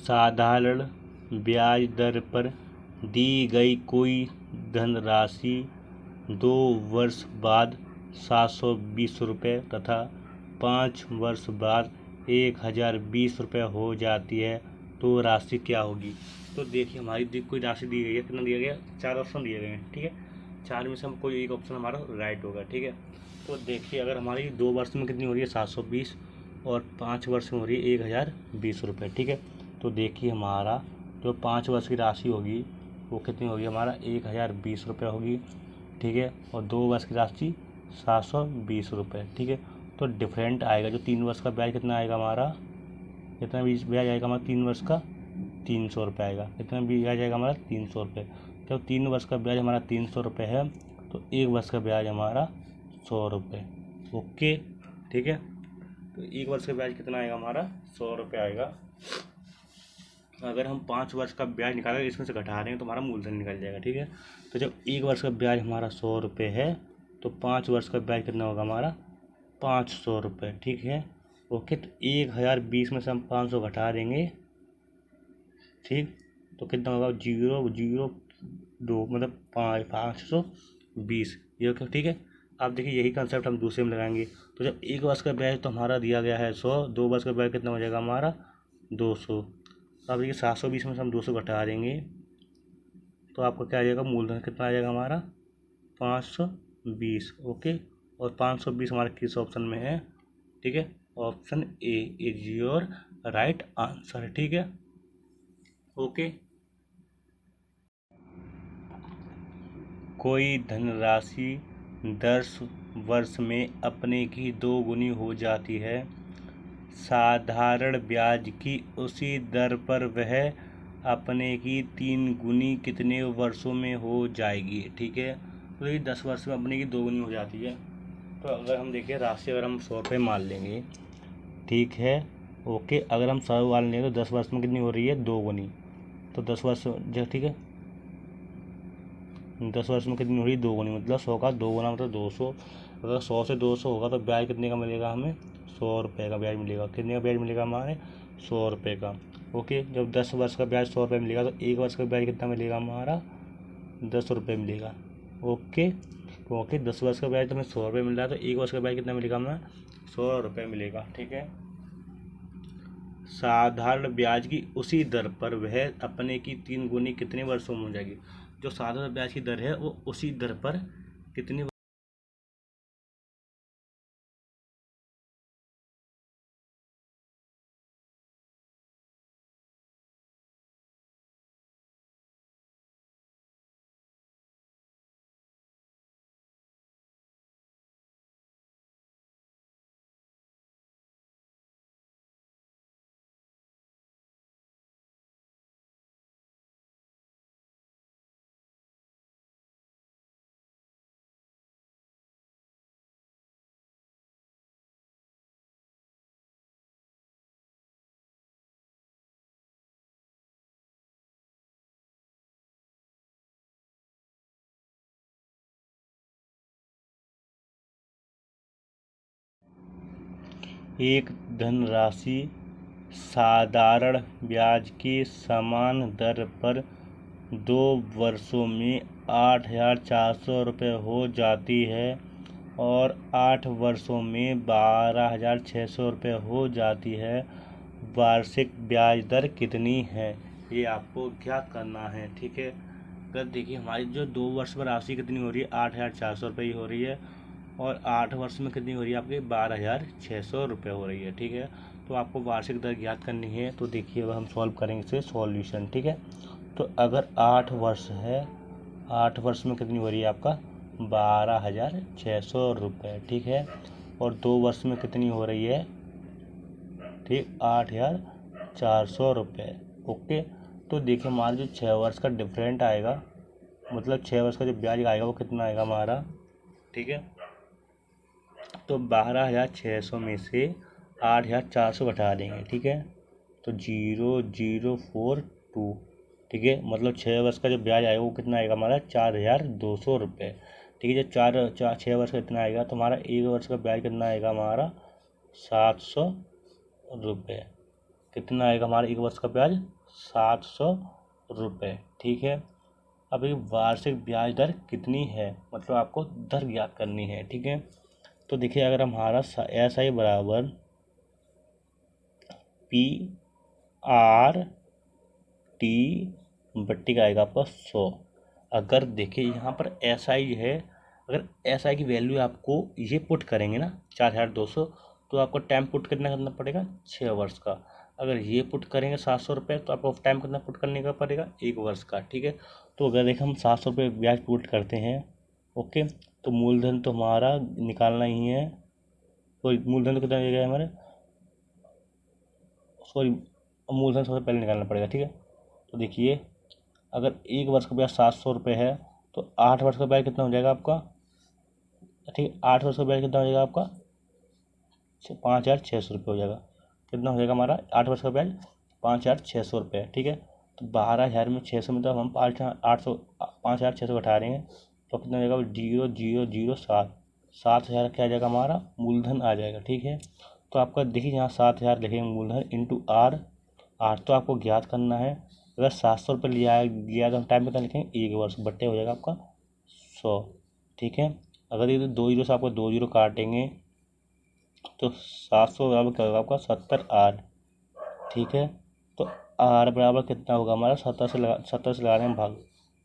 साधारण ब्याज दर पर दी गई कोई धनराशि 2 वर्ष बाद 720 रुपये तथा 5 वर्ष बाद 1020 रुपये हो जाती है तो राशि क्या होगी। तो देखिए हमारी कोई राशि दी गई है, कितना दिया गया, 4 ऑप्शन दिए गए हैं, ठीक है। 4 में से हम कोई एक ऑप्शन हमारा राइट होगा, ठीक है। तो देखिए अगर हमारी 2 वर्ष में कितनी हो रही है 720 और 5 वर्ष में हो रही है 1020 रुपये, ठीक है। तो देखिए हमारा जो 5 वर्ष की राशि होगी वो कितनी होगी, हमारा 1020 रुपये होगी, ठीक है। और 2 वर्ष की राशि 720 रुपये, ठीक है। तो डिफरेंट आएगा, जो 3 वर्ष का ब्याज कितना आएगा हमारा, कितना ब्याज आएगा हमारा 3 वर्ष का 300 रुपये आएगा। कितना ब्याज आएगा हमारा 300 रुपये। जब 3 वर्ष का ब्याज हमारा 300 रुपये है तो 1 वर्ष का ब्याज हमारा 100 रुपये, ओके, ठीक है। तो 1 वर्ष का ब्याज कितना आएगा हमारा 100 रुपये आएगा। अगर हम 5 वर्ष का ब्याज निकालें, इसमें से घटा रहे हैं तो हमारा मूलधन निकल जाएगा, ठीक है। तो जब 1 वर्ष का ब्याज हमारा 100 रुपये है तो 5 वर्ष का ब्याज कितना होगा हमारा 500 रुपये, ठीक है, ओके। तो 1020 में से हम 500 घटा देंगे, ठीक, तो कितना होगा 002 मतलब 520, ये ठीक है। आप देखिए यही कंसेप्ट हम दूसरे में लगाएंगे। तो जब 1 वर्ष का ब्याज तो हमारा दिया गया है 100, 2 वर्ष का ब्याज कितना हो जाएगा हमारा 200। तो आप देखिए 720 में से हम 200 घटा देंगे तो आपका क्या आ जाएगा, मूलधन कितना आ जाएगा हमारा 520, ओके। और 520 हमारे किस ऑप्शन में है, ठीक है, option A is your right answer, ठीक है, ओके। कोई धनराशि 10 वर्ष में अपने की 2 गुनी हो जाती है, साधारण ब्याज की उसी दर पर वह अपने की 3 गुनी कितने वर्षों में हो जाएगी, ठीक है। तो ये 10 वर्ष में अपने की 2 गुनी हो जाती है। तो अगर हम देखें राशि, अगर हम 100 रुपये मान लेंगे, ठीक है, ओके। अगर हम 100 मान लेंगे तो 10 वर्ष में कितनी हो रही है 2 गुनी, तो 10 वर्ष जो, ठीक है, 10 वर्ष में कितनी हो रही है 2 गुनी, मतलब 100 का 2 गुना मतलब 200। अगर 100 से 200 होगा तो ब्याज कितने का मिलेगा हमें, 100 रुपये का ब्याज मिलेगा। कितने का ब्याज मिलेगा हमारे 100 रुपये का, ओके। जब 10 वर्ष का ब्याज 100 रुपये मिलेगा तो 1 वर्ष का ब्याज कितना मिलेगा हमारा 10 रुपये मिलेगा, ओके। क्योंकि 10 वर्ष का ब्याज तो हमें 100 रुपये मिल रहा है तो 1 वर्ष का ब्याज कितना मिलेगा हमें 100 रुपये मिलेगा, ठीक है। साधारण ब्याज की उसी दर पर वह अपने की 3 गुनी कितने वर्षों में हो जाएगी। जो साधारण ब्याज की दर है वो उसी दर पर कितनी एक धनराशि साधारण ब्याज के समान दर पर 2 वर्षों में 8,400 रुपये हो जाती है और 8 वर्षों में 12,600 रुपये हो जाती है। वार्षिक ब्याज दर कितनी है, ये आपको ज्ञात करना है, ठीक है। अगर देखिए हमारी जो 2 वर्ष पर राशि कितनी हो रही है 8,400 रुपये हो रही है और 8 वर्ष में कितनी हो रही है आपकी 12,600 रुपये हो रही है, ठीक है। तो आपको वार्षिक दर ज्ञात करनी है। तो देखिए अब हम सॉल्व करेंगे इसे सॉल्यूशन, ठीक है। तो अगर 8 वर्ष है, 8 वर्ष में कितनी हो रही है आपका 12,600 रुपये, ठीक है। और 2 वर्ष में कितनी हो रही है, ठीक, 8,400 रुपये, ओके। तो देखिए हमारा जो 6 वर्ष का डिफरेंट आएगा, मतलब 6 वर्ष का जो ब्याज आएगा वो कितना आएगा हमारा, ठीक है। तो 12,600 में से 8,400 घटा देंगे, ठीक है, तो 0,042, ठीक है। मतलब 6 वर्ष का जो ब्याज आएगा वो कितना आएगा हमारा 4,200 रुपये, ठीक है। जब 6 वर्ष का इतना आएगा तो हमारा 1 वर्ष का ब्याज कितना आएगा हमारा 700 रुपये, कितना आएगा हमारा 1 वर्ष का ब्याज? 700 रुपये। ठीक है, अब ये वार्षिक ब्याज दर कितनी है, मतलब आपको दर ज्ञात करनी है। ठीक है, तो देखिए अगर हमारा SI बराबर PRT बट्टी का आएगा आपका 100। अगर देखिए यहाँ पर SI है, अगर SI की वैल्यू आपको ये पुट करेंगे ना 4200, तो आपको टाइम पुट कितना करना पड़ेगा? 6 वर्ष का। अगर ये पुट करेंगे 700 रुपये, तो आपको टाइम कितना पुट करने का पड़ेगा? 1 वर्ष का। ठीक है, तो अगर देखें हम 700 रुपये ब्याज पुट करते हैं, ओके, तो मूलधन तो हमारा निकालना ही है। तो मूलधन तो कितना देगा हमारे, सॉरी, मूलधन सबसे पहले निकालना पड़ेगा। ठीक है, तो देखिए अगर 1 वर्ष का ब्याज 700 रुपये है, तो 8 वर्ष का ब्याज कितना हो जाएगा आपका? ठीक है, 8 वर्ष का ब्याज कितना हो जाएगा आपका? 5,600 रुपये हो जाएगा। कितना हो जाएगा हमारा 8 वर्ष का ब्याज? 5,600 रुपये। ठीक है, तो 12,000 में 600 में तो हम 5,600 घटा रहे हैं, तो कितना हो जाएगा? 0,007। 7,000 क्या आ जाएगा हमारा? मूलधन आ जाएगा। ठीक है, तो आपका देखिए यहाँ 7,000 लिखेंगे मूलधन इंटू R। तो आपको ज्ञात करना है। अगर 700 रुपये लिया तो हम टाइम कितना लिखेंगे? 1 वर्ष, बट्टे हो जाएगा आपका 100। ठीक है, अगर ये 2 जीरो से आपको 2 जीरो काटेंगे, तो 700 बराबर क्या होगा आपका? 70R। ठीक है, तो R बराबर कितना होगा हमारा? 70 से लगा रहे हैं भाग,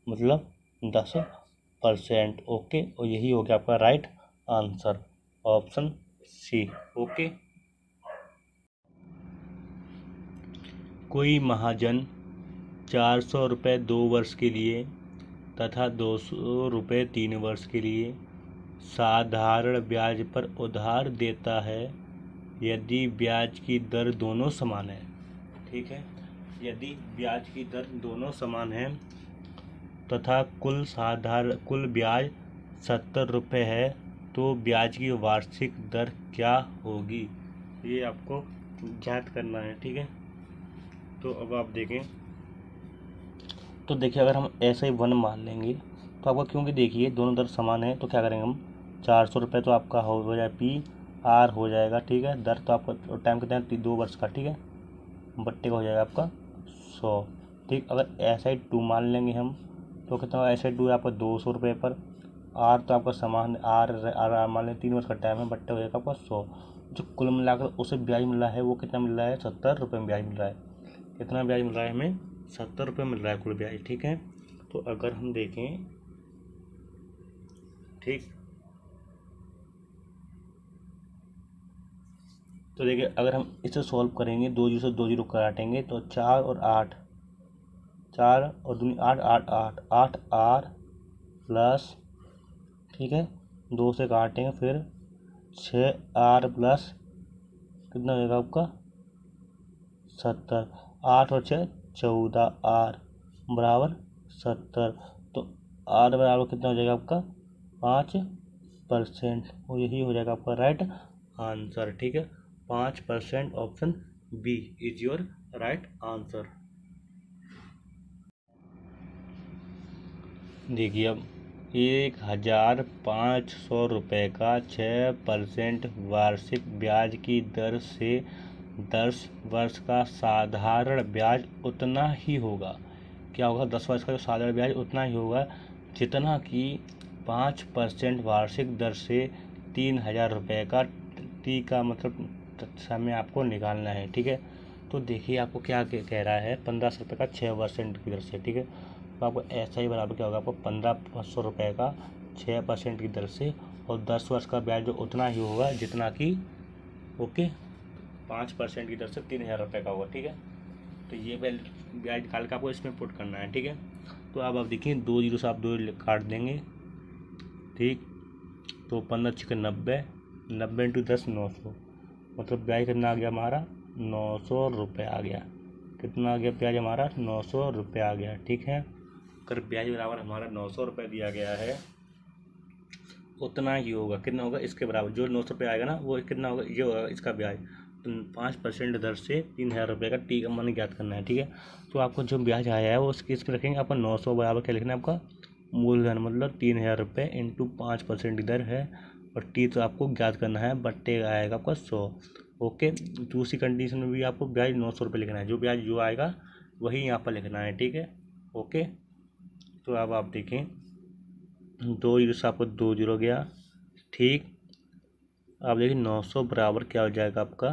मतलब 10%। ओके, और यही हो गया आपका right answer, option C। Okay, कोई महाजन 400 रुपये 2 वर्ष के लिए तथा 200 रुपये 3 वर्ष के लिए साधारण ब्याज पर उधार देता है यदि ब्याज की दर दोनों समान है। ठीक है, यदि ब्याज की दर दोनों समान है तथा कुल ब्याज 70 रुपये है, तो ब्याज की वार्षिक दर क्या होगी, ये आपको ज्ञात करना है। ठीक है, तो अब आप देखें, तो देखिए अगर हम SI 1 मान लेंगे तो आपका, क्योंकि देखिए दोनों दर समान है, तो क्या करेंगे हम? 400 रुपये तो आपका हो जाए PR हो जाएगा। ठीक है, दर तो आपका टाइम कितना है? 2 वर्ष का। ठीक है, बट्टे का हो जाएगा आपका 100। ठीक, अगर SI 2 मान लेंगे हम, तो कितना होगा? SI 2 है आपका 200 रुपये पर। R तो आपका समान R मान लें 3 वर्ष का टाइम है, बट्टे हो जाएगा आपका 100। जो कुल मिलाकर उसे ब्याज मिल रहा है वो कितना मिल रहा है? 70 रुपये में ब्याज मिल रहा है। कितना ब्याज मिल रहा है हमें? 70 रुपये मिल रहा है कुल ब्याज। ठीक है, तो अगर हम देखें, ठीक, तो देखिए अगर हम इसे सॉल्व करेंगे, 2 जीरो से 2 जीरो काटेंगे, तो 4 और 8, 4 और 2 8, 8R प्लस, ठीक है, 2 से काटेंगे, फिर 6R प्लस कितना हो जाएगा आपका? 70। 8 और 6 14R बराबर 70। तो R बराबर कितना हो जाएगा आपका? 5%, और यही हो जाएगा आपका राइट आंसर। ठीक है, 5%, option B is your right answer. देखिए अब 1,500 रुपये का 6% वार्षिक ब्याज की दर से 10 वर्ष का साधारण ब्याज उतना ही होगा। क्या होगा? 10 वर्ष का जो साधारण ब्याज उतना ही होगा जितना कि 5% वार्षिक दर से 3,000 रुपये का T का मतलब समय आपको निकालना है। ठीक है, तो देखिए आपको क्या कह रहा है? 1500 रुपये का 6% की दर से। ठीक है, तो आपको SI बराबर क्या होगा? आपको 1,500 रुपये का 6% की दर से, और 10 वर्ष का ब्याज जो उतना ही होगा जितना कि, ओके, 5% की दर से 3,000 रुपये का होगा। ठीक है, तो ये ब्याज निकाल के आपको इसमें पुट करना है। ठीक है, तो अब आप देखिए 2 जीरो से आप 2 काट देंगे। ठीक, तो 15 छिके 90, 90 इंटू 10 900, मतलब ब्याज कितना आ गया हमारा? 900 रुपये आ गया। कितना आ गया ब्याज हमारा? 900 रुपये आ गया। ठीक है, अगर ब्याज बराबर हमारा 900 रुपये दिया गया है, उतना ही होगा। कितना होगा? इसके बराबर जो 900 रुपये आएगा ना, वो कितना होगा? ये होगा इसका ब्याज। तो 5% दर से 3,000 रुपये का T का मान ज्ञात करना है। ठीक है, तो आपको जो ब्याज आया है वो इसके रखेंगे। आपको 900 बराबर क्या लिखना है? आपका मूलधन, मतलब 3,000 रुपये इंटू 5% की दर है, और T तो आपको ज्ञात करना है, बट्टे आएगा आपका 100। ओके, दूसरी कंडीशन में भी आपको ब्याज 900 रुपये लिखना है, जो ब्याज जो आएगा वही यहाँ पर लिखना है, ठीक है। ओके, तो अब आप देखें 2 जीरो से आपको 2 जीरो गया, ठीक। आप देखिए 900 बराबर क्या हो जाएगा आपका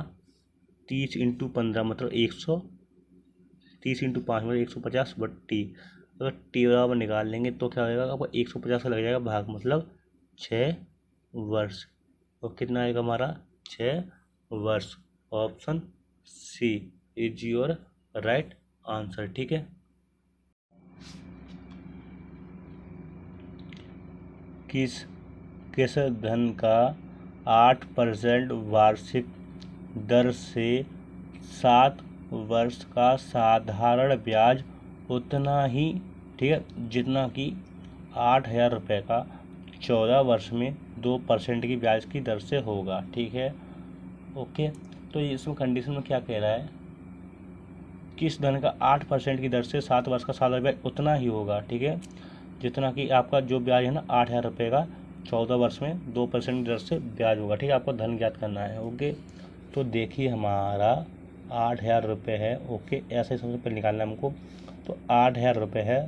30 इंटू 15 मतलब 100, 30 इंटू 5 मतलब 150 बट्टी। अगर टी बराबर निकाल लेंगे तो क्या हो जाएगा आपको 150 का लग जाएगा भाग, मतलब 6 वर्ष। और कितना आएगा हमारा 6 वर्ष। Option C is your right answer, ठीक है। किस किस धन का 8% वार्षिक दर से 7 वर्ष का साधारण ब्याज उतना ही, ठीक है, जितना कि 8,000 रुपये का 14 वर्ष में 2% की ब्याज की दर से होगा, ठीक है। ओके, तो इसमें कंडीशन में क्या कह रहा है, किस धन का 8% की दर से 7 वर्ष का साधारण ब्याज उतना ही होगा, ठीक है, जितना कि आपका जो ब्याज है ना 8,000 रुपये का 14 वर्ष में 2% की दर से ब्याज होगा, ठीक है। आपको धन ज्ञात करना है। ओके, तो देखिए हमारा 8,000 रुपये है। ओके, ऐसे ही सबसे पहले निकालना है हमको। तो 8,000 रुपये है,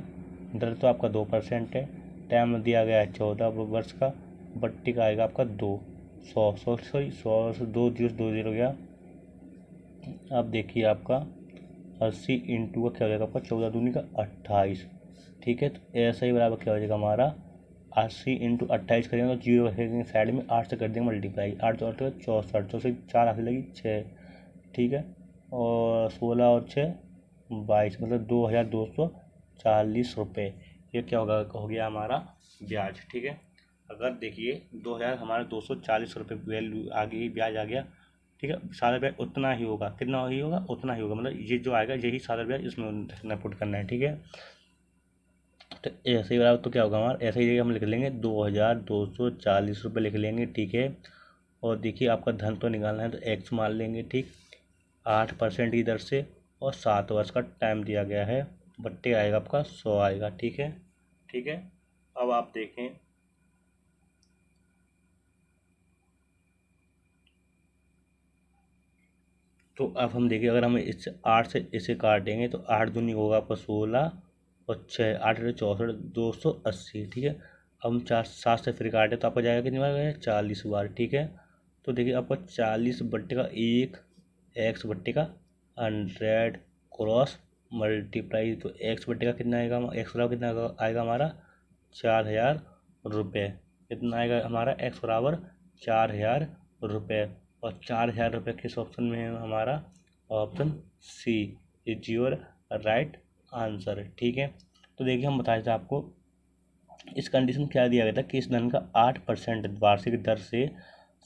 दर तो आपका 2% है, टाइम दिया गया है 14 वर्ष का, बट्टी का आएगा आपका 200, सॉरी 100 से 2 जीरो गया। अब देखिए आपका 80 इंटू का क्या हो जाएगा आपका 14 दूनी का 28, ठीक है। तो ऐसा ही बराबर क्या हो जाएगा हमारा 80 इंटू 28 करेंगे तो जीरो रखेंगे साइड में, 8 से कर देंगे मल्टीप्लाई, 8 तो 64, 64 4 हाथ लगी 6, ठीक है। और 16 और 6 22 मतलब 2,240 रुपये। ये क्या होगा, हो गया हमारा ब्याज, ठीक है। अगर देखिए 2,000 हमारा 240 रुपये वैल्यू आ गई, ब्याज आ गया, ठीक है। सारा ब्याज उतना ही होगा, कितना ही होगा उतना ही होगा, मतलब ये जो आएगा यही सारा ब्याज इसमें पुट करना है, ठीक है। तो ऐसे ही बराबर तो क्या होगा हमारा, ऐसे ही हम लिख लेंगे 2,240 रुपये लिख लेंगे, ठीक है। और देखिए आपका धन तो निकालना है तो एक्स मान लेंगे, ठीक। 8% की दर से और 7 वर्ष का टाइम दिया गया है, बट्टे आएगा आपका 100 आएगा, ठीक है, ठीक है। अब आप देखें तो अब हम देखिए अगर हम इस 8 से इसे काटेंगे तो 8 दूनी होगा आपका 16 और 6 8 64 280, ठीक है। अब हम 4 7 से फिर काटे तो आपका जाएगा कितनी बार, 40 बार, ठीक है। तो देखिए आपका 40 बट्टे का 1 एक्स बट्टे का 100 क्रॉस मल्टीप्लाई, तो एक्स बट्टे का कितना आएगा, एक्स बराबर कितना आएगा हमारा 4,000 रुपये। कितना आएगा हमारा एक्स बराबर 4,000 रुपये। और 4,000 रुपये किस ऑप्शन में है हमारा, option C is your right answer, ठीक है। तो देखिए हम बताए थे आपको इस कंडीशन क्या दिया गया था कि इस धन का 8% वार्षिक दर से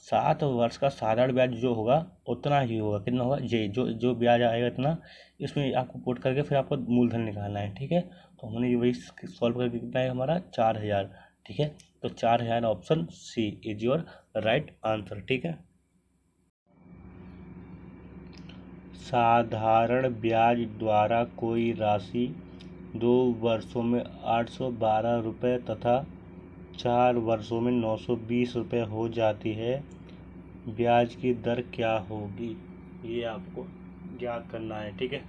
7 वर्ष का साधारण ब्याज जो होगा उतना ही होगा, कितना होगा ये जो जो ब्याज आएगा इतना, इसमें आपको पुट करके फिर आपको मूलधन निकालना है, ठीक है। तो हमने ये वही सॉल्व करके कितना है हमारा 4,000, ठीक है। तो 4,000 option C is your right answer, ठीक है। साधारण ब्याज द्वारा कोई राशि 2 वर्षों में 812 रुपये तथा 4 वर्षों में 920 रुपये हो जाती है, ब्याज की दर क्या होगी, ये आपको ज्ञात करना है, ठीक है।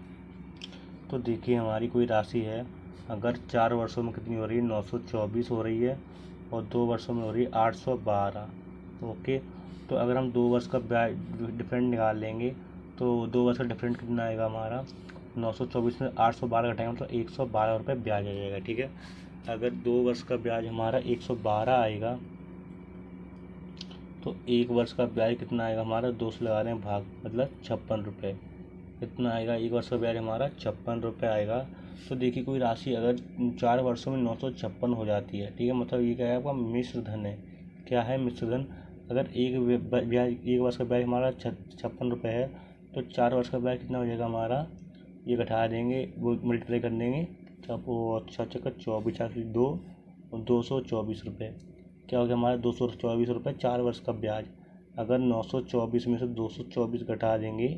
तो देखिए हमारी कोई राशि है, अगर 4 वर्षों में कितनी हो रही है 924 हो रही है, और 2 वर्षों में हो रही है 812। ओके, तो अगर हम 2 वर्ष का ब्याज डिफरेंट निकाल लेंगे तो 2 वर्ष का डिफरेंट कितना आएगा हमारा 924 में 812 घटाएंगे मतलब 112 रुपये ब्याज आ जाएगा, ठीक है। अगर 2 वर्ष का ब्याज हमारा 112 आएगा तो 1 वर्ष का ब्याज कितना आएगा हमारा 2 से लगा रहे हैं भाग, मतलब 56 रुपये। कितना आएगा 1 वर्ष का ब्याज हमारा 56 रुपये आएगा। तो देखिए कोई राशि अगर 4 वर्षों में 956 हो जाती है, ठीक है, मतलब ये क्या है आपका मिश्र धन है। क्या है मिश्र धन, अगर एक वर्ष का ब्याज हमारा 56 रुपये है तो 4 वर्ष का ब्याज कितना हो जाएगा हमारा, ये घटा देंगे वो मल्टीप्लाई कर देंगे, तब वो 24 2 224 रुपये। क्या हो गया हमारा 224 रुपये 4 वर्ष का ब्याज। अगर 924 में से 224 घटा देंगे,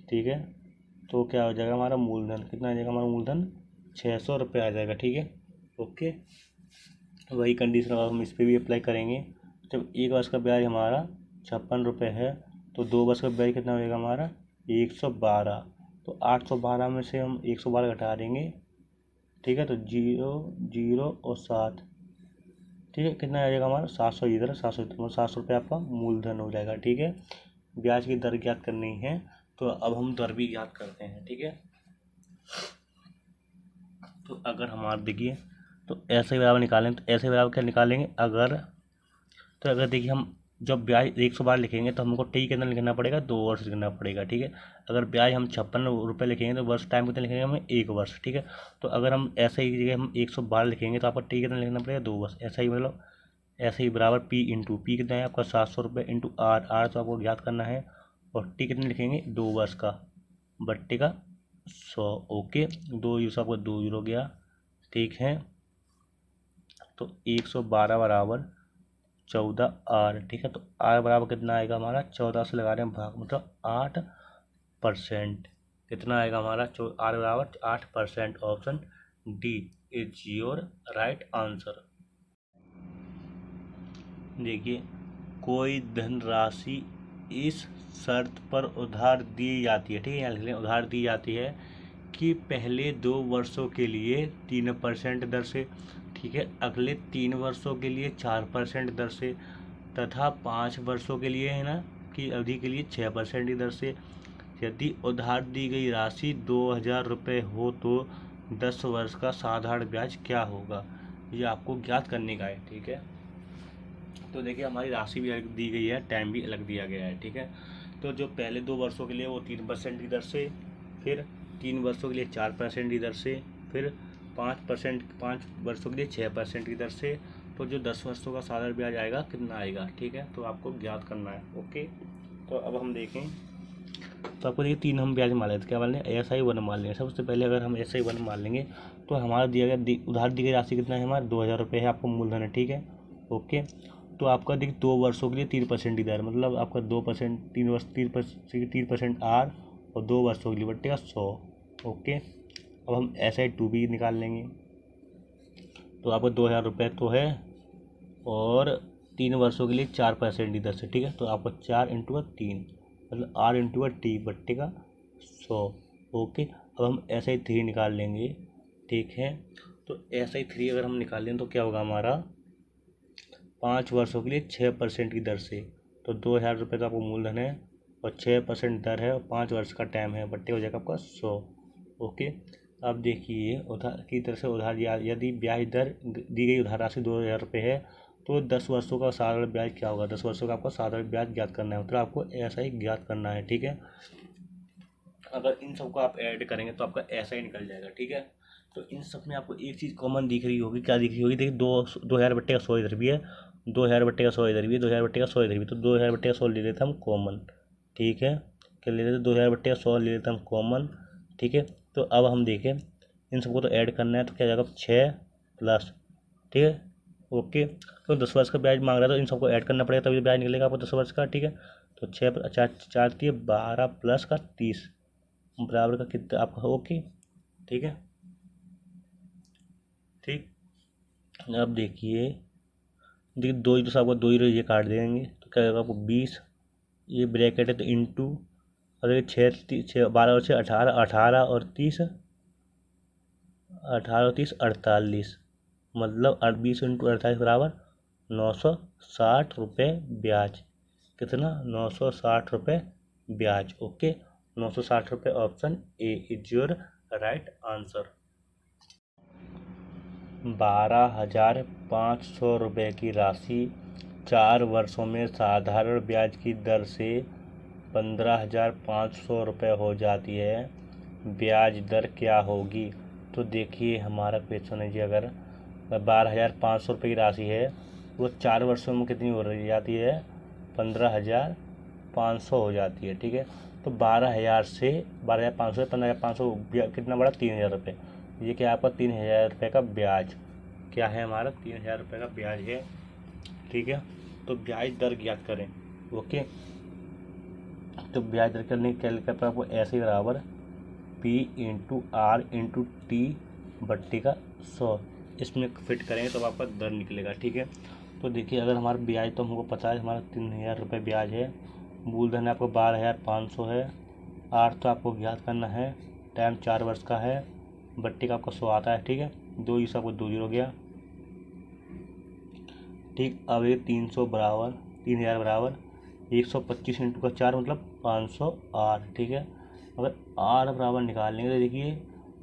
ठीक है, तो क्या हो जाएगा हमारा मूलधन, कितना आ जाएगा हमारा मूलधन 600 रुपये आ जाएगा, ठीक है। ओके, वही कंडीशन अब हम इस पर भी अप्लाई करेंगे। जब 1 वर्ष का ब्याज हमारा 56 रुपये है तो 2 वर्ष का ब्याज कितना होगा हमारा 112। तो 812 में से हम 112 घटा देंगे, ठीक है, तो 0 0 और 7, ठीक है, कितना आ जाएगा हमारा 700, इधर 700, तो 700 रुपये आपका मूलधन हो जाएगा, ठीक है। ब्याज की दर ज्ञात करनी है, तो अब हम दर भी ज्ञात करते हैं, ठीक है। तो अगर हमारा देखिए, तो ऐसे बराबर निकालें, तो ऐसे बराबर क्या निकालेंगे, अगर देखिए हम जब ब्याज 112 लिखेंगे तो हमको टी कितना लिखना पड़ेगा, 2 वर्ष लिखना पड़ेगा, ठीक है। अगर ब्याज हम 56 रुपये लिखेंगे तो वर्ष टाइम कितना लिखेंगे हमें 1 वर्ष, ठीक है। तो अगर हम ऐसे ही जगह हम 112 लिखेंगे तो आपको टी कितना लिखना पड़ेगा 2 वर्ष, ऐसा ही मतलब ऐसे ही बराबर पी इंटू पी कितना है आपका 700 रुपये इंटू आर तो आपको ज्ञात करना है, और टी कितने लिखेंगे 2 वर्ष का बट्टे का 100, ओके। 2 यूँ आपको 2 यूरो गया, ठीक है। तो 112 बराबर 14 आर, ठीक है। तो आर बराबर कितना आएगा हमारा 14 से लगा रहे हैं भाग, मतलब 8%। कितना आएगा हमारा आर बराबर 8%। Option D is your right answer. देखिए, कोई धनराशि इस शर्त पर उधार दी जाती है, ठीक है, यहाँ लिख लें उधार दी जाती है कि पहले 2 वर्षों के लिए 3% दर से, ठीक है, अगले 3 वर्षों के लिए 4% दर से, तथा 5 वर्षों के लिए है ना की अवधि के लिए 6% की दर से। यदि उधार दी गई राशि 2000 रुपये हो तो 10 वर्ष का साधारण ब्याज क्या होगा, ये आपको ज्ञात करने का है, ठीक है। तो देखिए हमारी राशि भी अलग दी गई है, टाइम भी अलग दिया गया है, ठीक है। तो जो पहले 2 वर्षों के लिए वो 3% की दर से, फिर 3 वर्षों के लिए 4% की दर से, फिर 5 वर्षों के लिए 6% की दर से। तो जो 10 वर्षों का साधारण ब्याज आएगा कितना आएगा, ठीक है, तो आपको ज्ञात करना है, ओके। तो अब हम देखें, तो आपको देखिए 3 हम ब्याज मान लेते, क्या मान लें SI1 मान लेंगे। सबसे पहले अगर हम SI1 मान लेंगे तो हमारा दिया गया उधार दी गई राशि कितना है हमारा 2000 रुपये है, आपको मूलधन है, ठीक है, ओके। तो आपका देखिए 2 वर्षों के लिए 3% की दर, मतलब आपका 2%, 3 वर्ष 3% आर, और 2 वर्षों के लिए बट्टेगा 100, ओके। अब हम SI2 भी निकाल लेंगे, तो आपको 2000 रुपये तो है, और 3 वर्षों के लिए 4% की दर से, ठीक है। तो आपको 4 इंटू 3 मतलब R इंटू टी बट्टे का 100, ओके। अब हम SI3 निकाल लेंगे, ठीक है। तो SI3 अगर हम निकाल लें तो क्या होगा हमारा 5 वर्षों के लिए 6% की दर से। तो 2000 रुपये का आपको मूलधन है और 6% दर है और 5 वर्ष का टाइम है, बट्टे हो जाएगा आपका 100, ओके। अब देखिए उधार की तरफ से उधार यदि ब्याज दर दी गई उधार राशि 2000 रुपये है तो 10 वर्षों का साधारण ब्याज क्या होगा, 10 वर्षों का आपको साधारण ब्याज ज्ञात करना है, मतलब आपको ऐसा ही ज्ञात करना है, ठीक है। अगर इन सबको आप ऐड करेंगे तो आपका ऐसा ही निकल जाएगा, ठीक है। तो इन सब में आपको एक चीज़ कॉमन दिख रही होगी, क्या दिख रही होगी, देखिए 2000 बट्टे का 100 इधर भी है, 2000 बट्टे का 100 इधर भी है, 2000 बट्टे का 100 इधर भी, तो 2000 बट्टे का 100 ले लेते हम कॉमन, ठीक है। क्या ले लेते 2000 बट्टे का 100 ले लेते हम कॉमन, ठीक है। तो अब हम देखें इन सबको तो ऐड करना है, तो क्या जाएगा 6 प्लस, ठीक है, ओके। तो 10 वर्ष का ब्याज मांग रहा है तो इन सबको ऐड करना पड़ेगा तभी ब्याज निकलेगा आपको 10 वर्ष का, ठीक है। तो 6 4 12 प्लस का 30 बराबर का कितना आपका, ओके, ठीक है, ठीक। अब देखिए दो ही तो आपको 2 ही ये काट देंगे तो क्या होगा आपको 20, ये ब्रैकेट है तो इंटू, और ये 6 12 और 6 18, 18 और 30 48, मतलब 20 इंटू 48 बराबर 960 रुपये ब्याज, कितना 960 रुपये ब्याज, ओके। 960 रुपये, option A is your right answer. 12,500 रुपये की राशि 4 वर्षों में साधारण ब्याज की दर से 15,500 रुपये हो जाती है, ब्याज दर क्या होगी। तो देखिए हमारा क्वेश्चन है जी, अगर 12,500 रुपये की राशि है वो 4 वर्षों में कितनी हो रही जाती है 15,500 हो जाती है, ठीक है। तो 12,500 से 15,500 कितना बढ़ा 3,000 रुपये, ये क्या आपका 3,000 रुपये का ब्याज क्या है हमारा 3,000 रुपये का ब्याज है, ठीक है। तो ब्याज दर ज्ञात करें, ओके। तो ब्याज दर करने के कैलकुलेटर पर आपको ऐसे ही बराबर P into R into T बट्टी का 100 इसमें फिट करेंगे तो आपका दर निकलेगा, ठीक है। तो देखिए अगर हमारा ब्याज तो हमको पता है हमारा 3,000 रुपये ब्याज है, मूलधन आपको 12,500 है। आठ तो आपको ज्ञात करना है। टाइम 4 वर्ष का है। बट्टी का आपको 100 आता है, ठीक है। 2 जीरो आपको 2 जीरो गया, ठीक। अब ये 300 बराबर 3000 बराबर 125 इंटू का 4 मतलब 508, ठीक है। अगर आर बराबर निकालेंगे तो देखिए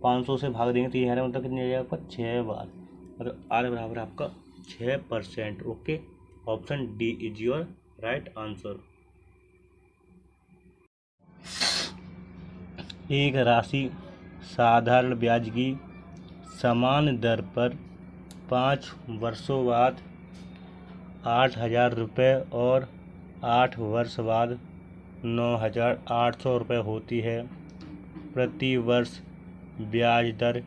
500 से भाग देंगे तो ये हमारा मतलब कितनी आ जाएगा आपका 6 बार, मतलब आर बराबर आपका 6%। Okay, option D is your right answer. एक राशि साधारण ब्याज की समान दर पर 5 वर्षों बाद 8,000 रुपये और 8 वर्ष बाद 9,800 रुपये होती है। प्रति वर्ष ब्याज दर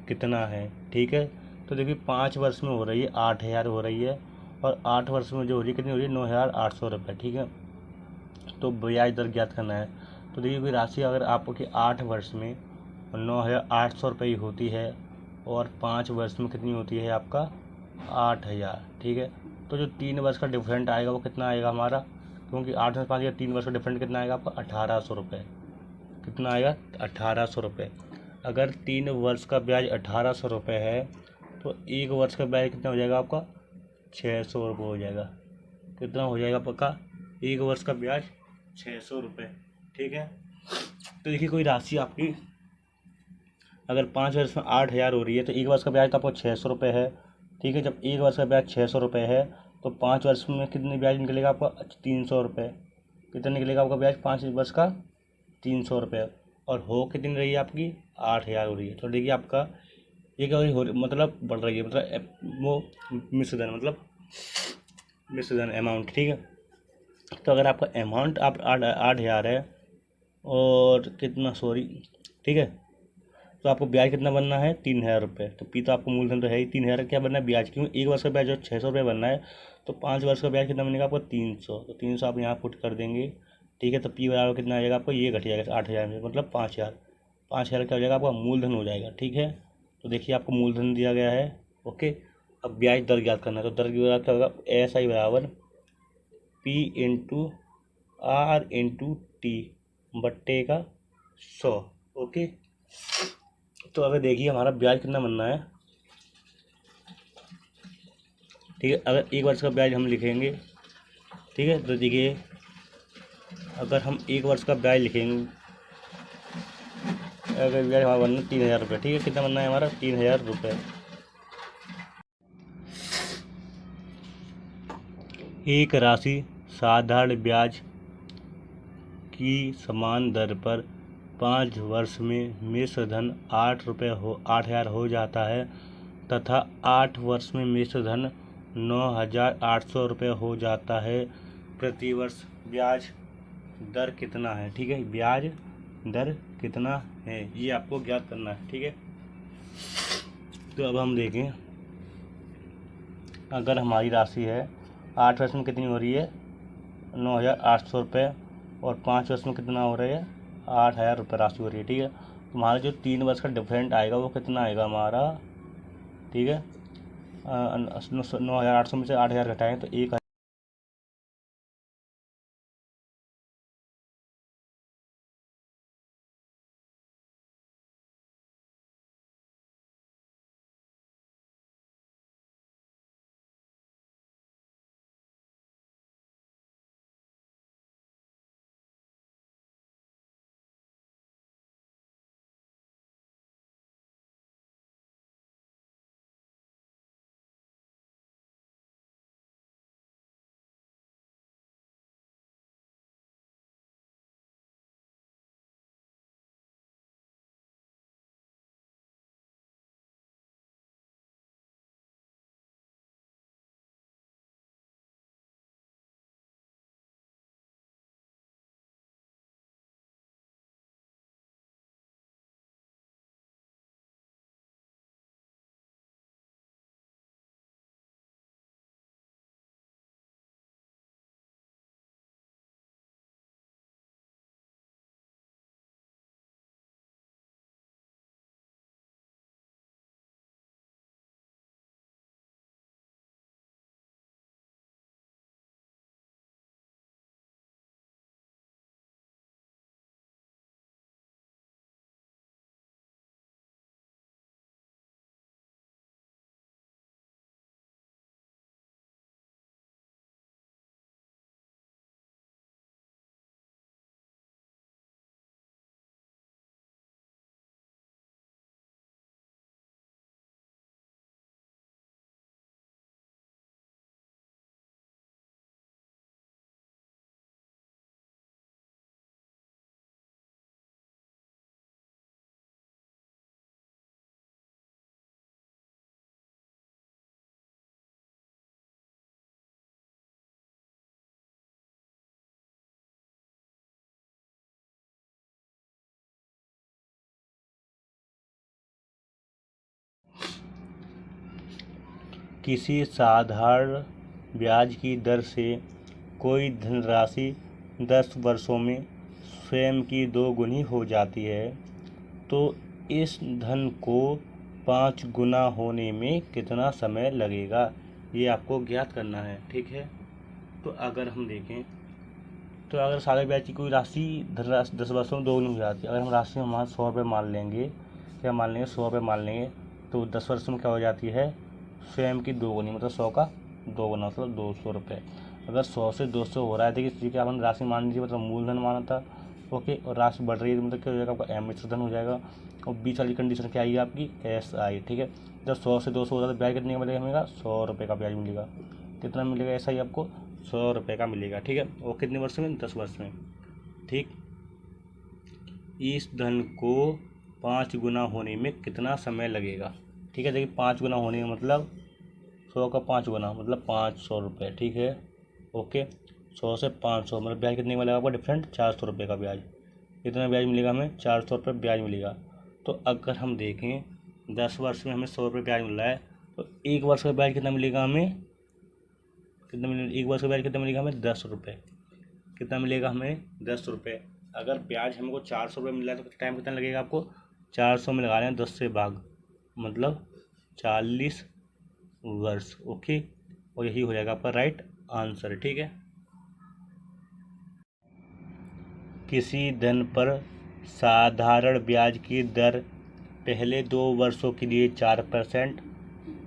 कितना है, ठीक है। तो देखिए 5 वर्ष में हो रही है 8,000 हो रही है, और 8 वर्ष में जो हो रही है कितनी हो रही है 9,800 रुपये, ठीक है। तो ब्याज दर ज्ञात करना है। तो देखिए कोई राशि अगर आपकी 8 वर्ष में 9,800 रुपये होती है और 5 वर्ष में कितनी होती है आपका 8,000, ठीक है। तो जो 3 वर्ष का डिफरेंट आएगा वो कितना आएगा हमारा, क्योंकि 8 में 5 या 3 वर्ष का डिफरेंट कितना आएगा आपका 1,800 रुपये। कितना आएगा 1,800 रुपये। अगर 3 वर्ष का ब्याज 1,800 रुपये है तो 1 वर्ष का ब्याज कितना हो जाएगा आपका 600 रुपये हो जाएगा। कितना हो जाएगा पक्का 1 वर्ष का ब्याज 600 रुपये, ठीक है। तो देखिए कोई राशि आपकी अगर 5 वर्ष में 8,000 हो रही है तो 1 वर्ष का ब्याज तो आपको 600 रुपये है, ठीक है। जब 1 वर्ष का ब्याज 600 रुपये है तो 5 वर्ष में कितने ब्याज निकलेगा आपका 300 रुपये। कितना निकलेगा आपका ब्याज 5 वर्ष का 300 रुपये, और हो कितनी रही है आपकी 8,000 हो रही है। तो देखिए आपका ये क्या हो मतलब बढ़ रही है, मतलब वो मिश्रधन मतलब मिश्रधन अमाउंट, ठीक है। तो अगर आपका अमाउंट आप 8,000 है और कितना सॉरी, ठीक है, तो आपको ब्याज कितना बनना है 3,000 रुपये। तो पी तो आपको मूलधन तो है ही 3,000, क्या बनना है ब्याज, क्यों 1 वर्ष का ब्याज जो 600 रुपये बनना है तो 5 वर्ष का ब्याज कितना बनेगा आपको 300। तो 300 आप यहाँ पुट कर देंगे, ठीक है। तो पी बराबर कितना आ जाएगा आपको, ये घट जाएगा 8,000 में मतलब 5,000। 5,000 क्या हो जाएगा आपका मूलधन हो जाएगा, ठीक है। तो देखिए आपको मूलधन दिया गया है, ओके। अब ब्याज दर ज्ञात करना है, तो दर की क्या होगा एस आई बराबर P into R into T बट्टे का 100, ओके। तो अगर देखिए हमारा ब्याज कितना बनना है, ठीक है। अगर 1 वर्ष का ब्याज हम लिखेंगे, ठीक है, तो देखिए अगर हम 1 वर्ष का ब्याज लिखेंगे, अगर ब्याज हमारा बनना 3,000 रुपये, ठीक है। कितना बनना है हमारा 3,000 रुपये। एक राशि साधारण ब्याज की समान दर पर 5 वर्ष में मिश्रधन 8,000 हो जाता है तथा 8 वर्ष में मिश्रधन 9,800 रुपये हो जाता है। प्रति वर्ष ब्याज दर कितना है, ठीक है। ब्याज दर कितना है ये आपको ज्ञात करना है, ठीक है। तो अब हम देखें, अगर हमारी राशि है 8 वर्ष में कितनी हो रही है 9,800 रुपये, और 5 वर्ष में कितना हो रहा है 8,000 रुपये राशि हो रही है, ठीक है। तो हमारा जो 3 वर्ष का डिफरेंट आएगा वो कितना आएगा हमारा, ठीक है। 9,800 में से 8,000 घटाएं तो 1,000 किसी साधारण ब्याज की दर से कोई धनराशि 10 वर्षों में स्वयं की 2 गुनी हो जाती है तो इस धन को 5 गुना होने में कितना समय लगेगा, ये आपको ज्ञात करना है। ठीक है, तो अगर हम देखें तो अगर साधारण ब्याज की कोई राशि धनराशि 10 वर्षों में 2 गुनी हो जाती है। अगर हम राशि हमारा 100 रुपये मान लेंगे, क्या मान लेंगे 100 रुपये मान लेंगे, तो 10 वर्ष में क्या हो जाती है स्वयं की 2 गुनी, मतलब 100 का 2 गुना मतलब 200 रुपये। अगर 100 से 200 हो रहा है, देखिए ठीक है, आपने राशि मान लीजिए, मतलब मूलधन माना था। ओके, और राशि बढ़ रही है मतलब क्या हो जाएगा आपका मिश्र धन हो जाएगा। और बीच वाली कंडीशन क्या आएगी आपकी SI। ठीक है, जब 100 से 200 हो रहा है तो ब्याज कितने का मिलेगा हमें 100 रुपये का ब्याज मिलेगा। कितना मिलेगा SI आपको 100 रुपये का मिलेगा। ठीक है, और कितने वर्ष में 10 वर्ष में। ठीक, इस धन को 5 गुना होने में कितना समय लगेगा। ठीक है, देखिए 5 गुना होने का मतलब 100 का 5 गुना मतलब 500 रुपये। ठीक है, ओके, 100 से 500 मतलब ब्याज कितने का मिलेगा आपको डिफरेंट 400 रुपये का ब्याज। कितना ब्याज मिलेगा हमें 400 रुपये ब्याज मिलेगा। तो अगर हम देखें 10 वर्ष में हमें 100 रुपये ब्याज मिल रहा है तो 1 वर्ष का ब्याज कितना मिलेगा हमें, कितना मिलेगा 1 वर्ष का ब्याज कितना मिलेगा हमें 10 रुपये। कितना मिलेगा हमें 10 रुपये। अगर ब्याज हमको 400 रुपये मिल रहा है तो टाइम कितना लगेगा आपको 400 में लगा रहे हैं 10 से भाग मतलब 40 वर्ष। ओके, और यही हो जाएगा आपका राइट आंसर। ठीक है, किसी धन पर साधारण ब्याज की दर पहले 2 वर्षों के लिए 4%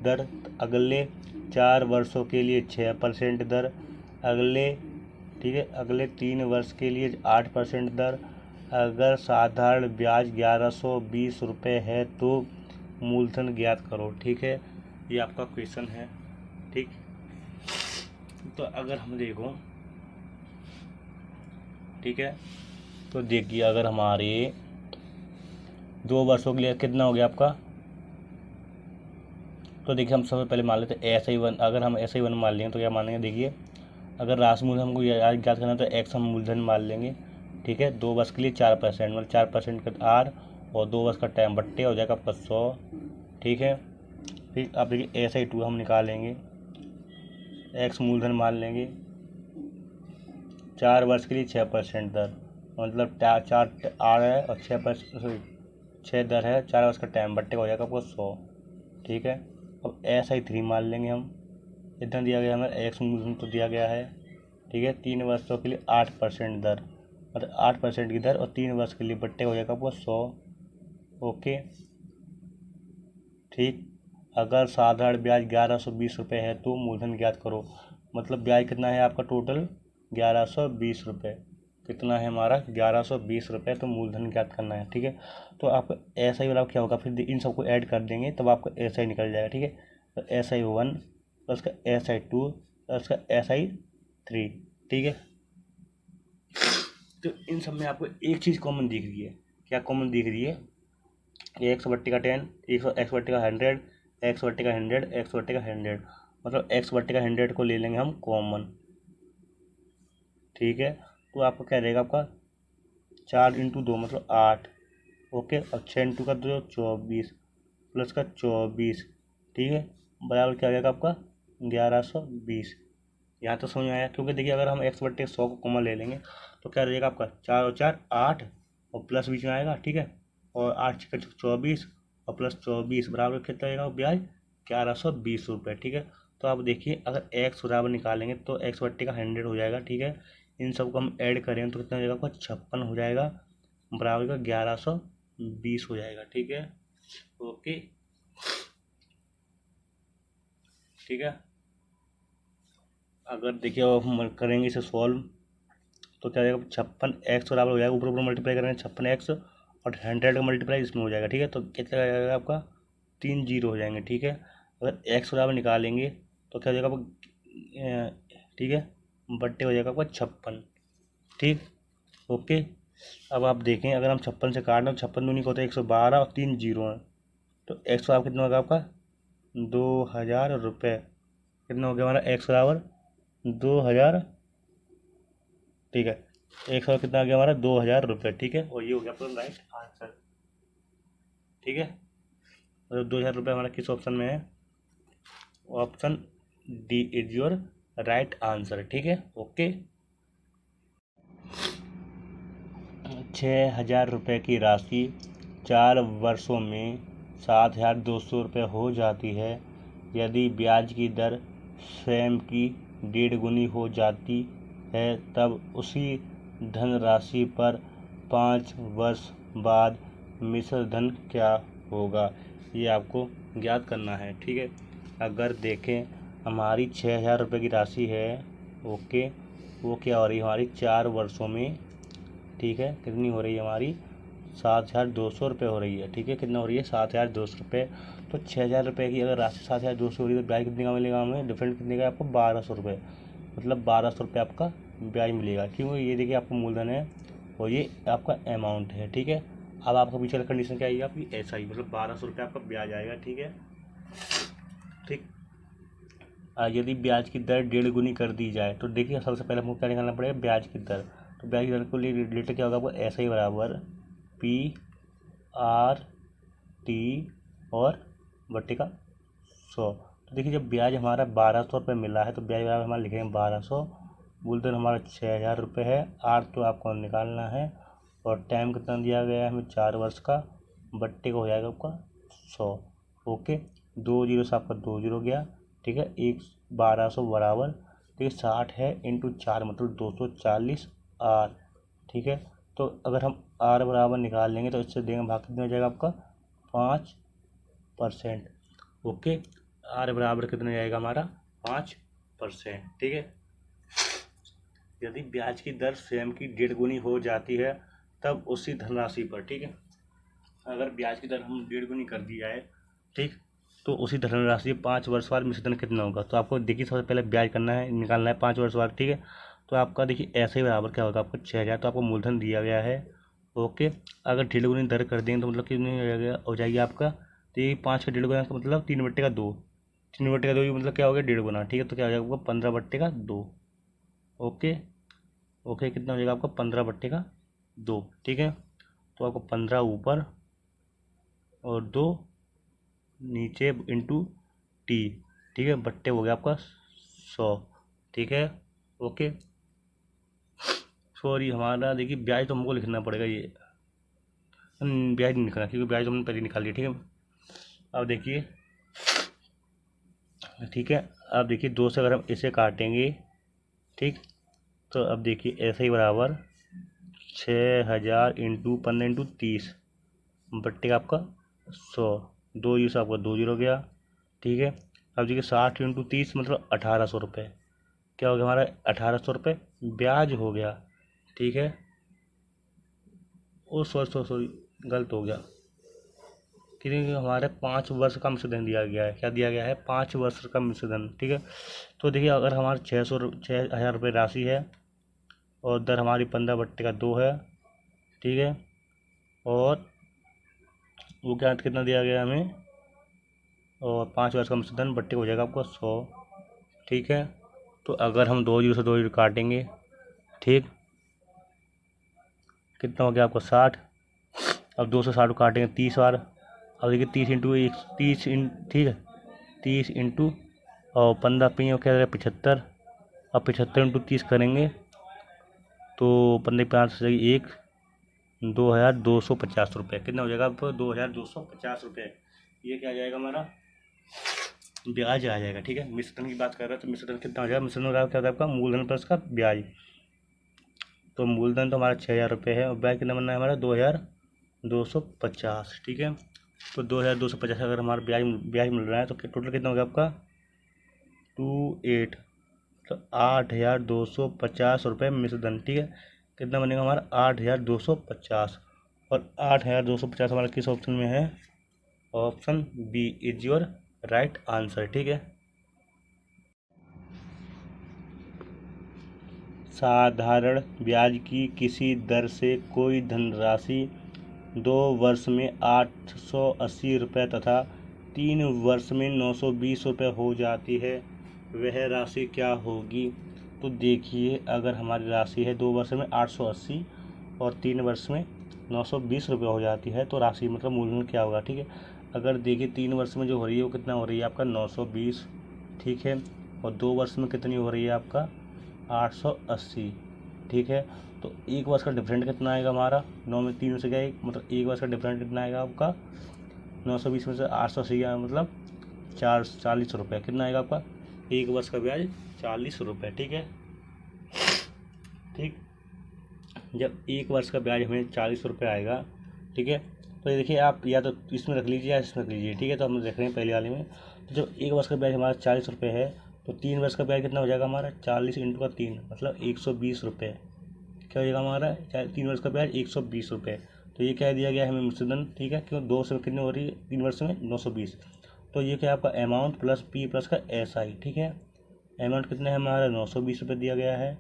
दर, अगले 4 वर्षों के लिए 6% दर, अगले ठीक है अगले 3 वर्ष के लिए 8% दर। अगर साधारण ब्याज 1120 रुपये है तो मूलधन ज्ञात करो। ठीक है, ये आपका क्वेश्चन है। ठीक, तो अगर हम देखो, ठीक है, तो देखिए अगर हमारे 2 वर्षों के लिए कितना हो गया आपका, तो देखिए हम सबसे पहले मान लेते हैं SI1। अगर हम SI1 मान लेंगे तो क्या मानेंगे, देखिए अगर राशि मूलधन हमको याद करना है तो X हम मूलधन मान लेंगे। ठीक है, 2 वर्ष के लिए 4% मतलब 4% का R और 2 वर्ष का टाइम बट्टे हो जाएगा आपका 100। ठीक है, फिर अब देखिए SI2 हम निकालेंगे, X मूलधन मान लेंगे, 4 वर्ष के लिए 6% दर मतलब 4 R है और 6 दर है, 4 वर्ष का टाइम बट्टे हो जाएगा आपको 100। ठीक है, अब SI3 मान लेंगे हम, इतना दिया गया हमें X मूलधन तो दिया गया है। ठीक है, 3 वर्षों के लिए 8% दर मतलब 8% की दर और 3 वर्ष के लिए बट्टे हो जाएगा आपको 100। ओके, ठीक, अगर साधारण ब्याज 1120 रुपये है तो मूलधन ज्ञात करो। मतलब ब्याज कितना है आपका टोटल 1120 रुपये। कितना है हमारा 1120 रुपये, तो मूलधन ज्ञात करना है। ठीक है, तो आपका SI वाला क्या होगा, फिर इन सबको ऐड कर देंगे तब आपका SI निकल जाएगा। ठीक है, तो SI1 प्लस का SI2 प्लस का SI3। ठीक है, तो इन सब में आपको एक चीज़ कॉमन दिख रही है। क्या कॉमन दिख रही है, 100/10, 100/100, X/100, X/100 मतलब X/100 को ले लेंगे हम कॉमन। ठीक है, तो आपको क्या रहेगा आपका 4 × 2 मतलब 8। ओके, और 6 × का 2 24 प्लस का 24। ठीक है, बराबर क्या रहेगा आपका 1120। यहाँ तो समझ में आया, क्योंकि देखिए अगर हम X/100 को कॉमन ले लेंगे तो क्या रहेगा आपका 4 और 4 8 और प्लस बीच में आएगा। ठीक है, और 8 × 24 और प्लस 24 बराबर कितना रहेगा ब्याज 1120 रुपये। ठीक है, तो आप देखिए अगर X बराबर निकालेंगे तो X/100 हो जाएगा। ठीक है, इन सबको हम ऐड करें तो कितना हो जाएगा आपका 56 हो जाएगा, बराबर का 1120 हो जाएगा। ठीक है, ओके, ठीक है, अगर देखिए अब हम करेंगे इसे सॉल्व तो क्या हो जाएगा 56X बराबर हो जाएगा, ऊपर ऊपर मल्टीप्लाई करेंगे 56X और 100 का मल्टीप्लाई इसमें हो जाएगा। ठीक है, तो कितना जाएगा आपका 3 जीरो हो जाएंगे। ठीक है, अगर X बराबर निकालेंगे तो क्या हो जाएगा आपका ठीक है बट्टे हो जाएगा आपका 56। ठीक, ओके, अब आप देखें अगर हम 56 से काट लें तो 56 दूनी को होता है 112 और 3 जीरो हैं, तो X बराबर कितना होगा आपका 2000 रुपये। कितना हो गया हमारा X बराबर 2000। ठीक है, एक सौ कितना आ गया हमारा 2000 रुपये। ठीक है, और ये हो गया आपका राइट आंसर। ठीक है, मतलब 2000 रुपये हमारा किस ऑप्शन में है, option D is your right answer. ठीक है, ओके। 6,000 रुपये की राशि 4 वर्षों में 7,200 रुपये हो जाती है यदि ब्याज की दर स्वयं की 1.5 गुनी हो जाती है, तब उसी धनराशि पर 5 वर्ष बाद मिश्र धन क्या होगा, ये आपको ज्ञात करना है। ठीक है, अगर देखें हमारी 6,000 रुपये की राशि है, ओके, वो क्या हो रही है हमारी 4 वर्षों में। ठीक है, कितनी हो रही है हमारी 7,200 रुपये हो रही है। ठीक है, कितना हो रही है 7,200 रुपये। तो 6,000 रुपये की अगर राशि 7,200 हो रही है तो ब्याज कितने का मिलेगा हमें, डिफरेंट कितने का आपको 1,200 रुपये, मतलब 1,200 रुपये आपका ब्याज मिलेगा। क्यों, ये देखिए आपका मूलधन है और ये आपका अमाउंट है। ठीक है, अब आपका पीछे वाली कंडीशन क्या आएगी आपकी, ऐसा ही, मतलब 1,200 रुपये आपका ब्याज आएगा। ठीक है, ठीक। यदि ब्याज की दर 1.5 गुनी कर दी जाए तो देखिए सबसे पहले हमको क्या निकालना पड़ेगा, ब्याज की दर। तो ब्याज की दर को लिए रिलेटेड क्या होगा आपको, ऐसा ही बराबर पी आर टी और बट्टे का 100। तो देखिए जब ब्याज हमारा 1,200 रुपये मिला है तो ब्याज बराबर हमारा लिखेंगे 1,200, मूलधन हमारा 6,000 रुपये है, आर तो आपको निकालना है और टाइम कितना दिया गया है हमें 4 वर्ष का, बट्टे का हो जाएगा आपका 100। ओके, 2 जीरो से आपका 2 जीरो गया। ठीक है, 1,200 बराबर, ठीक है 60 है इंटू 4 मतलब 240 आर। ठीक है, तो अगर हम आर बराबर निकाल लेंगे तो इससे देंगे भाग कितना हो जाएगा आपका 5%। ओके, आर बराबर कितना जाएगा हमारा 5%। ठीक है, यदि ब्याज की दर स्वयं की 1.5 गुनी हो जाती है तब उसी धनराशि पर, ठीक है, अगर ब्याज की दर हम 1.5 गुनी कर दी जाए, ठीक, तो उसी धनराशि 5 वर्ष बाद मिश्र धन कितना होगा। तो आपको देखिए सबसे पहले ब्याज करना है, निकालना है 5 वर्ष बाद। ठीक है, तो आपका देखिए ऐसे ही बराबर क्या होगा आपको 6,000, तो आपको मूलधन दिया गया है। ओके, अगर 1.5 गुनी दर कर देंगे तो मतलब कितनी हो जाएगी आपका, तो ये 5 का 1.5 गुना का मतलब 3/2, 3/2 मतलब क्या हो गया 1.5 गुना। ठीक है, तो क्या हो जाएगा आपका 15/2। ओके, ओके, कितना हो जाएगा आपका 15/2। ठीक है, तो आपको 15 ऊपर और 2 नीचे इंटू टी। ठीक है, बट्टे हो गया आपका 100। ठीक है, ओके, सॉरी हमारा देखिए ब्याज तो हमको लिखना पड़ेगा, ये ब्याज नहीं लिखना क्योंकि ब्याज तो हमने पहले निकाल लिया। ठीक है, अब देखिए, ठीक है, अब देखिए 2 से अगर हम इसे काटेंगे, ठीक, तो अब देखिए ऐसे ही बराबर 6,000 इंटू 15 इंटू 30 बट्टे का आपका 100, 2 जीरो से आपका 2 जीरो गया। ठीक है, अब देखिए 60 इंटू 30 मतलब 1,800 रुपये, क्या हो गया हमारा 1,800 रुपये ब्याज हो गया। ठीक है, ओ सॉरी गलत हो गया, क्योंकि हमारे 5 वर्ष का मिश्रधन दिया गया है। क्या दिया गया है, 5 वर्ष का मिश्रधन। ठीक है, तो देखिए अगर हमारे 6,000 रुपये राशि है और दर हमारी 15/2 है। ठीक है, और वो क्या कितना दिया गया हमें, और 5 वर्ष का मिश्रधन बट्टे हो जाएगा आपको 100। ठीक है, तो अगर हम 2 जीरो से 2 जीरो काटेंगे, ठीक, कितना हो गया आपको 60। अब 2 से 60 काटेंगे 30 बार। अब देखिए 30 इंटू 1 ठीक है, 30 इंटू और 15 पी क्या है 75। अब 75 इंटू 30 करेंगे तो 15 1 2,250 रुपये, कितना हो जाएगा आपको 2,250 रुपये। ये क्या आ जाएगा हमारा ब्याज आ जाएगा। ठीक है, मिश्रधन की बात कर रहे हैं तो मिश्रधन कितना हो जाएगा, मिश्रधन क्या होता है आपका मूलधन प्लस का ब्याज। तो मूलधन तो हमारा 6,000 रुपये है और ब्याज कितना बनना है हमारा 2,250। ठीक है, तो 2,250 अगर हमारा ब्याज मिल रहा है तो टोटल कितना हो गया आपका 28, तो 8,250 रुपये मिश्रधन। ठीक है, कितना बनेगा हमारा 8,250, और 8,250 हमारा किस ऑप्शन में है, option B is your right answer. ठीक है, साधारण ब्याज की किसी दर से कोई धनराशि 2 वर्ष में 880 रुपये तथा 3 वर्ष में 920 रुपये हो जाती है, वह राशि क्या होगी। तो देखिए अगर हमारी राशि है 2 वर्ष में 880 और 3 वर्ष में 920 रुपये हो जाती है तो राशि मतलब मूलधन क्या होगा। ठीक है, अगर देखिए 3 वर्ष में जो हो रही है वो कितना हो रही है आपका 920, ठीक है। और 2 वर्ष में कितनी हो रही है आपका 880, ठीक है। तो 1 वर्ष का डिफरेंट कितना आएगा हमारा, 9 में 3 में से गया 1, मतलब 1 वर्ष का डिफरेंट कितना आएगा आपका 920 में से 880 गया, मतलब 40 रुपये। कितना आएगा आपका 1 वर्ष का ब्याज 40 रुपये, ठीक है। ठीक, जब 1 वर्ष का ब्याज हमें 40 रुपये आएगा, ठीक है। तो ये देखिए आप या तो इसमें रख लीजिए या इसमें रख लीजिए, ठीक है। तो हम देख रहे हैं पहले वाले में, तो जब 1 वर्ष का ब्याज हमारा 40 रुपये है तो 3 वर्ष का ब्याज कितना हो जाएगा हमारा 40 × का 3, मतलब 120 रुपये। क्या हो जाएगा हमारा 3 वर्ष का ब्याज 120 रुपये। तो ये क्या दिया गया है हमें मिश्रधन, ठीक है। क्यों 2 से कितने हो रही है 3 वर्ष में 920। तो ये क्या आपका अमाउंट प्लस पी प्लस का SI, ठीक है। अमाउंट कितना है हमारा 920 रुपये दिया गया है।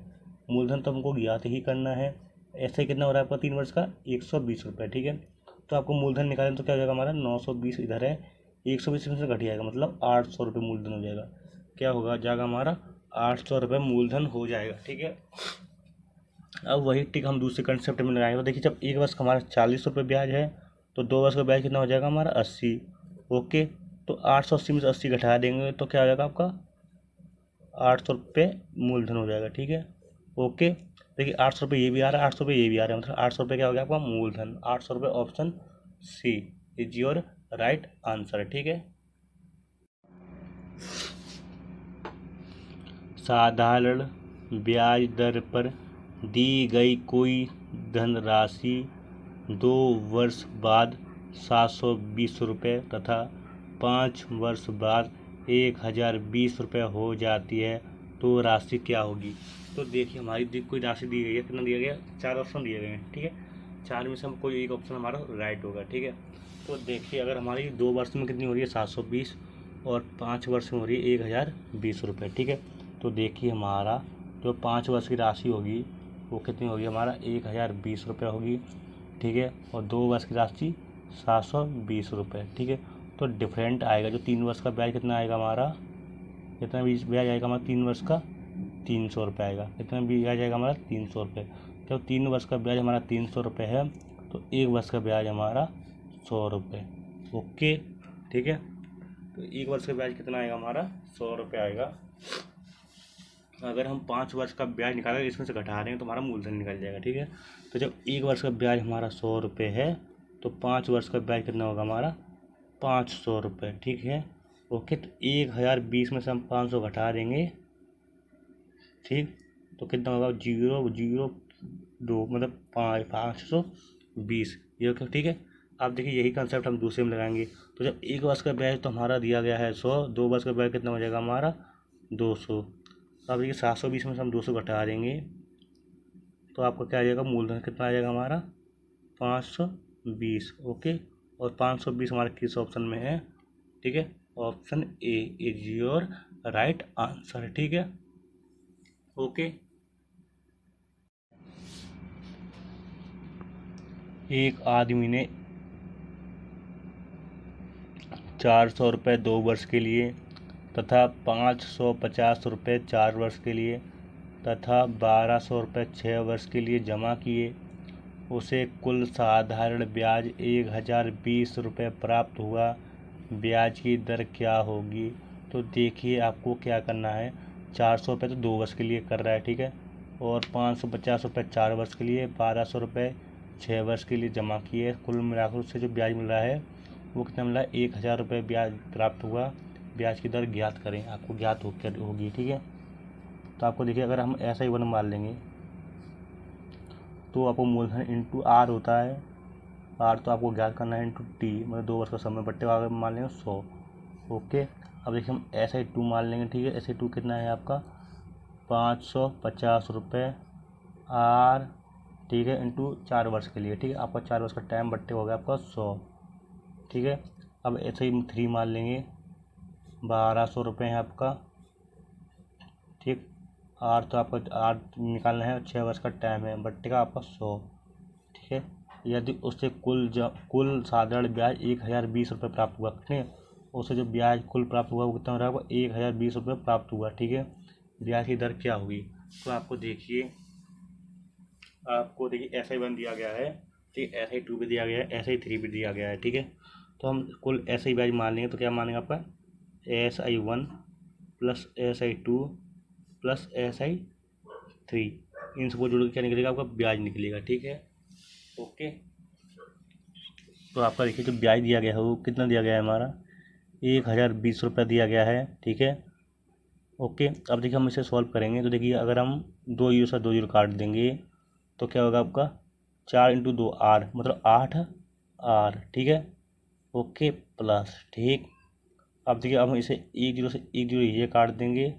मूलधन तो हमको ज्ञात ही करना है। SI कितना हो रहा है आपका 3 वर्ष का 120 रुपये, ठीक है। तो आपको मूलधन निकालें तो क्या हो जाएगा हमारा 920 इधर है, 120 में से घट जाएगा, मतलब 800 रुपये मूलधन हो जाएगा। क्या होगा जाएगा हमारा 800 रुपये मूलधन हो जाएगा, ठीक है। अब वही टिक हम दूसरे कंसेप्ट में लगाएंगे। तो देखिए जब 1 वर्ष का हमारा 40 रुपये ब्याज है तो 2 वर्ष का ब्याज कितना हो जाएगा हमारा 80, ओके। तो 880 में से 80 घटा देंगे तो क्या हो जाएगा आपका 800 रुपये मूलधन हो जाएगा, ठीक है, ओके। देखिए 800 रुपये ये भी आ रहा है, 800 रुपये ये भी आ रहा है, मतलब 800 रुपये क्या हो गया आपका मूलधन 800 रुपये। Option C is your right answer, ठीक है। साधारण ब्याज दर पर दी गई कोई धनराशि 2 वर्ष बाद 720 रुपये तथा 5 वर्ष बाद 1020 रुपये हो जाती है, तो राशि क्या होगी। तो देखिए हमारी कोई राशि दी गई है, कितना दिया गया 4 ऑप्शन दिए गए हैं, ठीक है। 4 में से हम कोई एक ऑप्शन हमारा राइट होगा, ठीक है। तो देखिए अगर हमारी 2 वर्ष में कितनी हो रही है 720 और 5 वर्ष में हो रही है 1020 रुपये, ठीक है। तो देखिए हमारा जो 5 वर्ष की राशि होगी वो कितनी होगी हमारा 1020 रुपये होगी, ठीक है। और 2 वर्ष की राशि 720 रुपये, ठीक है। तो डिफरेंट आएगा जो 3 वर्ष का ब्याज कितना आएगा हमारा, कितना ब्याज आएगा हमारा 3 वर्ष का 300 रुपये आएगा। कितना ब्याज आएगा हमारा 300 रुपये। जब 3 वर्ष का ब्याज हमारा 300 रुपये है तो 1 वर्ष का ब्याज हमारा 100 रुपये, ओके, ठीक है। तो 1 वर्ष का ब्याज कितना आएगा हमारा 100 रुपये आएगा। अगर हम 5 वर्ष का ब्याज निकालेंगे इसमें से घटा देंगे तो हमारा मूलधन निकल जाएगा, ठीक है। तो जब 1 वर्ष का ब्याज हमारा 100 रुपये है तो 5 वर्ष का ब्याज कितना होगा हमारा 500 रुपये, ठीक है, ओके। तो 1020 में से हम 500 घटा देंगे, ठीक, तो कितना होगा 002, मतलब 520, ये ठीक है। आप देखिए यही कंसेप्ट हम दूसरे में लगाएंगे। तो जब 1 वर्ष का ब्याज तो हमारा दिया गया है 100, 2 वर्ष का ब्याज कितना हो जाएगा हमारा 200। तो आप देखिए 720 में से हम 200 घटा देंगे तो आपका क्या आ जाएगा मूलधन कितना आ जाएगा हमारा 520, ओके। और 520 हमारे किस ऑप्शन में है, ठीक है, option A is your right answer, ठीक है, ओके। एक आदमी ने 400 रुपये 2 वर्ष के लिए तथा 550 रुपये 4 वर्ष के लिए तथा 1200 रुपये 6 वर्ष के लिए जमा किए। उसे कुल साधारण ब्याज 1020 रुपये प्राप्त हुआ। ब्याज की दर क्या होगी। तो देखिए आपको क्या करना है, 400 रुपये तो 2 वर्ष के लिए कर रहा है, ठीक है, और 550 रुपये 4 वर्ष के लिए, 1200 रुपये 6 वर्ष के लिए जमा किए। कुल मिलाकर उससे जो ब्याज मिल रहा है वो कितना मिला 1000 रुपये ब्याज प्राप्त हुआ। ब्याज की दर ज्ञात करें, आपको ज्ञात होगी, ठीक है। तो आपको देखिए अगर हम ऐसा ही वन मान लेंगे तो आपको मूलधन इंटू आर होता है, आर तो आपको ज्ञात करना है इंटू टी, मतलब 2 वर्ष का समय, बट्टे का मान लेंगे 100, ओके। अब देखिए हम ऐसा ही 2 मान लेंगे, ठीक है। ऐसे 2 कितना है आपका 550 रुपये आर, ठीक है, इंटू 4 वर्ष के लिए, ठीक है। आपका 4 वर्ष का टाइम बट्टे हो गया आपका 100, ठीक है। अब ऐसे ही 3 मान लेंगे 1200 रुपये है आपका, ठीक। आर तो आपका आर निकालना है, 6 वर्ष का टाइम है, बट्टे का आपका 100, ठीक है। यदि उससे कुल साधारण ब्याज 1020 रुपये प्राप्त हुआ, ठीक है, उससे जो ब्याज कुल प्राप्त हुआ वो कितना हो रहा है 1020 रुपये प्राप्त हुआ, ठीक है। ब्याज की दर क्या होगी। तो आपको देखिए ऐसा ही वन दिया गया है, ठीक, ऐसा ही 2 भी दिया गया है, ऐसा ही 3 भी दिया गया है, ठीक है। तो हम कुल ऐसा ही ब्याज मान लेंगे तो क्या मानेंगे आपका SI1 plus SI2 plus SI3, इन सबको जोड़ के क्या निकलेगा? आपका ब्याज निकलेगा। ठीक है, ओके। तो आपका देखिए जो ब्याज दिया गया है वो कितना दिया गया है? हमारा 1020 रुपये दिया गया है। ठीक है, ओके। अब देखिए हम इसे सॉल्व करेंगे तो देखिए अगर हम 2 जीरो से 2 जीरो काट देंगे तो क्या होगा आपका? 4 × 2 R, मतलब 8R। ठीक है, ओके, प्लस। ठीक, अब देखिए अब हम इसे 1 जीरो से 1 जीरो ये काट देंगे।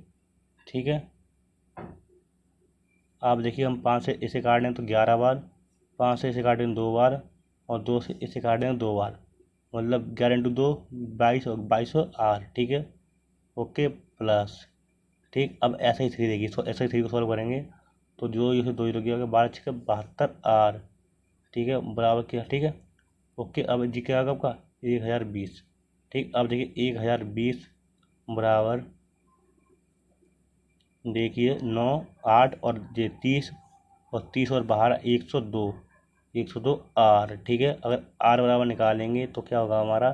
ठीक है, आप देखिए हम 5 से इसे काट दें तो 11 बार, 5 से इसे काटें 2 बार, और 2 से इसे काट दें 2 बार, मतलब 11 × 2 22 और 22R। ठीक है, ओके, प्लस। ठीक, अब SI3 देखिए, SI3 को सॉल्व करेंगे तो जो ये 2 जीरो गया 12×6 = 72R। ठीक है, बराबर किया। ठीक है, ओके। अब जी क्या आएगा आपका? 1020। ठीक, अब देखिए 1020 बराबर, देखिए 9, 8 और ये 30, और 30 और बाहर 102, 102R। ठीक है, अगर R बराबर निकालेंगे तो क्या होगा हमारा?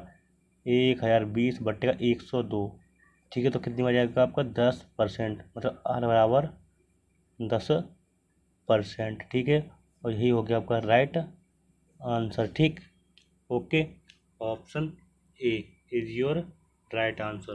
1020/102। ठीक है, तो कितनी बन जाएगा आपका? 10%, मतलब R बराबर 10%। ठीक है, और यही हो गया आपका राइट आंसर। ठीक, okay, option A is your right answer.